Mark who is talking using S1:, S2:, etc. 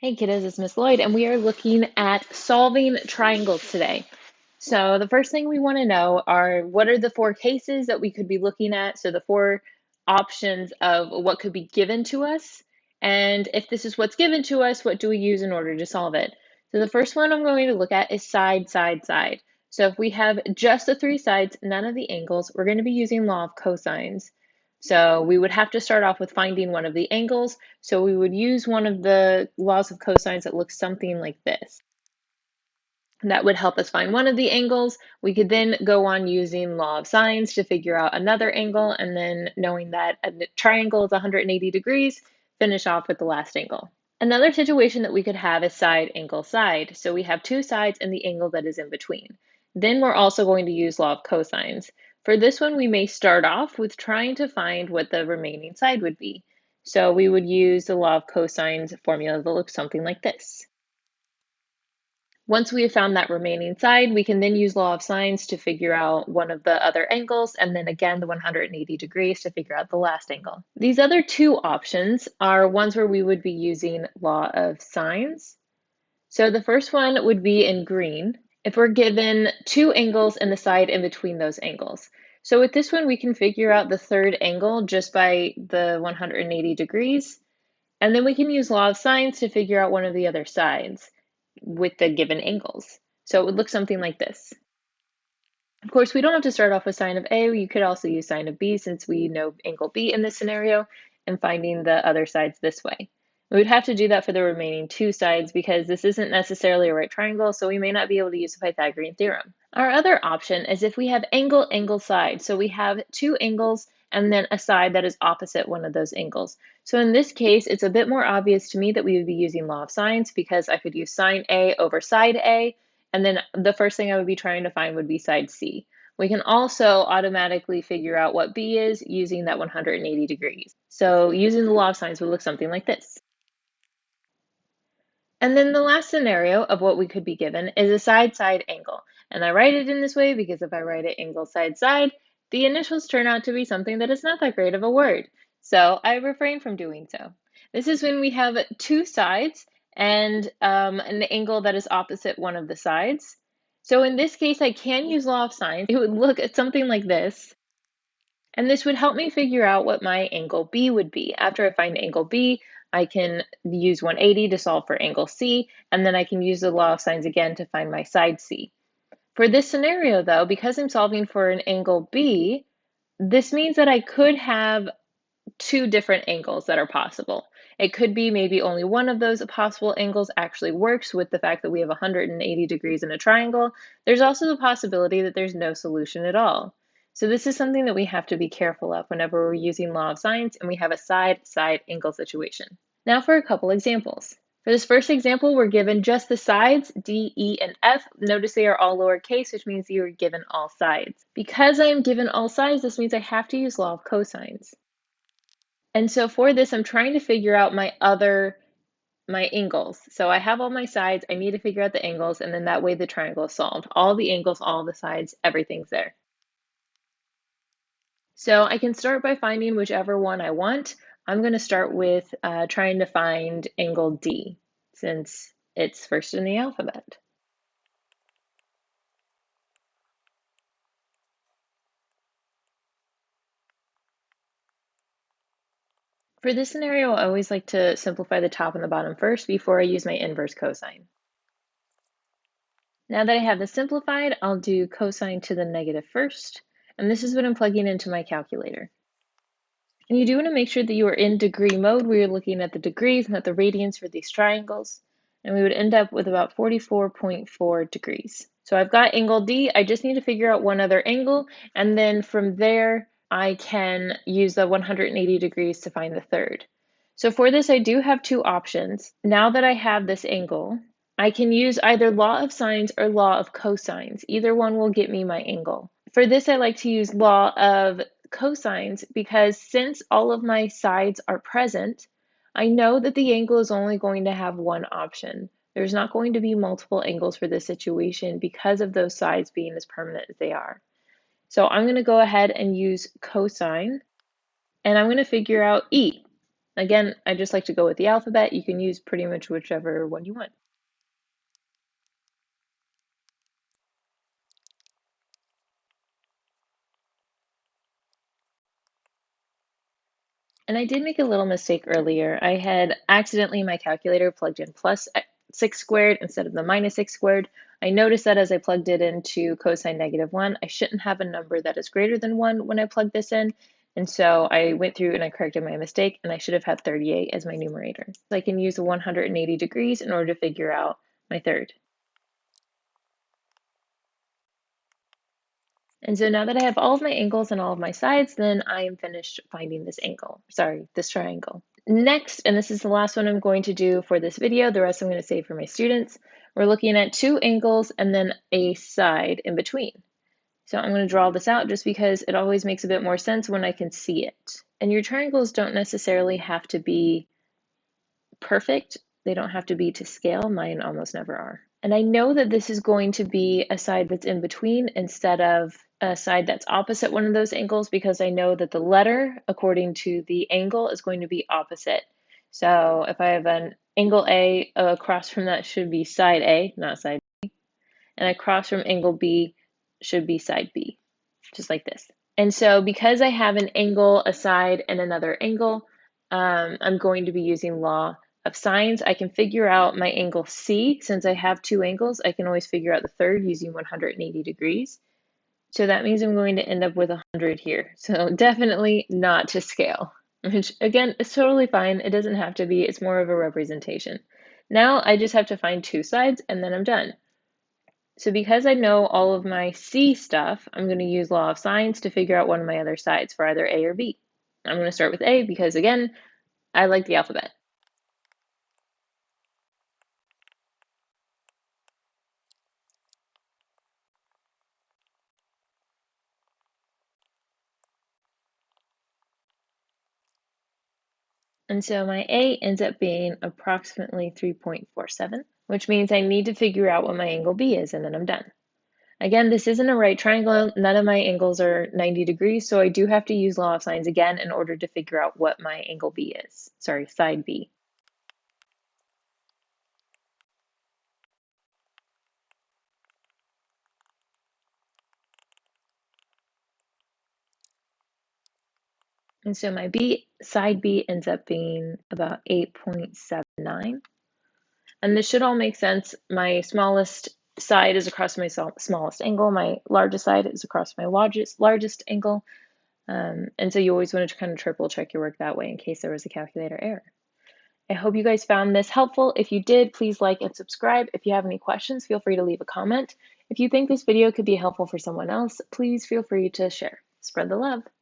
S1: Hey kiddos, it's Miss Lloyd, and we are looking at solving triangles today. So the first thing we want to know are what are the four cases that we could be looking at? So the four options of what could be given to us. And if this is what's given to us, what do we use in order to solve it? So the first one I'm going to look at is side, side, side. So if we have just the three sides, none of the angles, we're going to be using law of cosines. So we would have to start off with finding one of the angles. So we would use one of the laws of cosines that looks something like this. That would help us find one of the angles. We could then go on using law of sines to figure out another angle, and then knowing that a triangle is 180 degrees, finish off with the last angle. Another situation that we could have is side, angle, side. So we have two sides and the angle that is in between. Then we're also going to use law of cosines. For this one, we may start off with trying to find what the remaining side would be. So we would use the law of cosines formula that looks something like this. Once we have found that remaining side, we can then use law of sines to figure out one of the other angles, and then again the 180 degrees to figure out the last angle. These other two options are ones where we would be using law of sines. So the first one would be in green, if we're given two angles and the side in between those angles. So with this one, we can figure out the third angle just by the 180 degrees, and then we can use law of sines to figure out one of the other sides with the given angles. So it would look something like this. Of course, we don't have to start off with sine of A. You could also use sine of B since we know angle B in this scenario and finding the other sides this way. We would have to do that for the remaining two sides because this isn't necessarily a right triangle, so we may not be able to use the Pythagorean theorem. Our other option is if we have angle, angle, side. So we have two angles and then a side that is opposite one of those angles. So in this case, it's a bit more obvious to me that we would be using law of sines because I could use sine A over side A, and then the first thing I would be trying to find would be side C. We can also automatically figure out what B is using that 180 degrees. So using the law of sines would look something like this. And then the last scenario of what we could be given is a side-side angle. And I write it in this way because if I write it angle side-side, the initials turn out to be something that is not that great of a word. So I refrain from doing so. This is when we have two sides and an angle that is opposite one of the sides. So in this case, I can use law of sines. It would look at something like this. And this would help me figure out what my angle B would be. After I find angle B, I can use 180 to solve for angle C, and then I can use the law of sines again to find my side C. For this scenario though, because I'm solving for an angle B, this means that I could have two different angles that are possible. It could be maybe only one of those possible angles actually works with the fact that we have 180 degrees in a triangle. There's also the possibility that there's no solution at all. So this is something that we have to be careful of whenever we're using law of sines and we have a side-side angle situation. Now for a couple examples. For this first example, we're given just the sides, D, E, and F. Notice they are all lowercase, which means you are given all sides. Because I am given all sides, this means I have to use law of cosines. And so for this, I'm trying to figure out my angles. So I have all my sides, I need to figure out the angles, and then that way the triangle is solved. All the angles, all the sides, everything's there. So I can start by finding whichever one I want. I'm going to start with trying to find angle D, since it's first in the alphabet. For this scenario, I always like to simplify the top and the bottom first before I use my inverse cosine. Now that I have this simplified, I'll do cosine to the negative first, and this is what I'm plugging into my calculator. And you do want to make sure that you are in degree mode where you're looking at the degrees, not the radians for these triangles, and we would end up with about 44.4 degrees. So I've got angle D, I just need to figure out one other angle, and then from there, I can use the 180 degrees to find the third. So for this, I do have two options. Now that I have this angle, I can use either law of sines or law of cosines. Either one will get me my angle. For this, I like to use law of cosines because since all of my sides are present, I know that the angle is only going to have one option. There's not going to be multiple angles for this situation because of those sides being as permanent as they are. So I'm going to go ahead and use cosine, and I'm going to figure out E. Again, I just like to go with the alphabet. You can use pretty much whichever one you want. And I did make a little mistake earlier. I had accidentally in my calculator plugged in plus 6 squared instead of the minus 6 squared. I noticed that as I plugged it into cosine -1, I shouldn't have a number that is greater than 1 when I plug this in. And so I went through and I corrected my mistake, and I should have had 38 as my numerator. So I can use the 180 degrees in order to figure out my third. And so now that I have all of my angles and all of my sides, then I am finished finding this triangle. Next, and this is the last one I'm going to do for this video, the rest I'm going to save for my students, we're looking at two angles and then a side in between. So I'm going to draw this out just because it always makes a bit more sense when I can see it. And your triangles don't necessarily have to be perfect. They don't have to be to scale. Mine almost never are. And I know that this is going to be a side that's in between instead of a side that's opposite one of those angles, because I know that the letter, according to the angle, is going to be opposite. So if I have an angle A, across from that should be side A, not side B. And across from angle B should be side B, just like this. And so because I have an angle, a side, and another angle, I'm going to be using law of sines. I can figure out my angle C. Since I have two angles, I can always figure out the third using 180 degrees. So that means I'm going to end up with 100 here. So definitely not to scale, which again is totally fine. It doesn't have to be, it's more of a representation. Now I just have to find two sides and then I'm done. So because I know all of my C stuff, I'm going to use law of sines to figure out one of my other sides for either A or B. I'm going to start with A because, again, I like the alphabet. And so my A ends up being approximately 3.47, which means I need to figure out what my angle B is, and then I'm done. Again, this isn't a right triangle. None of my angles are 90 degrees, so I do have to use law of sines again in order to figure out what my angle B is. Sorry, side B. And so my side B ends up being about 8.79. And this should all make sense. My smallest side is across my smallest angle. My largest side is across my largest angle. And so you always want to kind of triple check your work that way in case there was a calculator error. I hope you guys found this helpful. If you did, please like and subscribe. If you have any questions, feel free to leave a comment. If you think this video could be helpful for someone else, please feel free to share. Spread the love.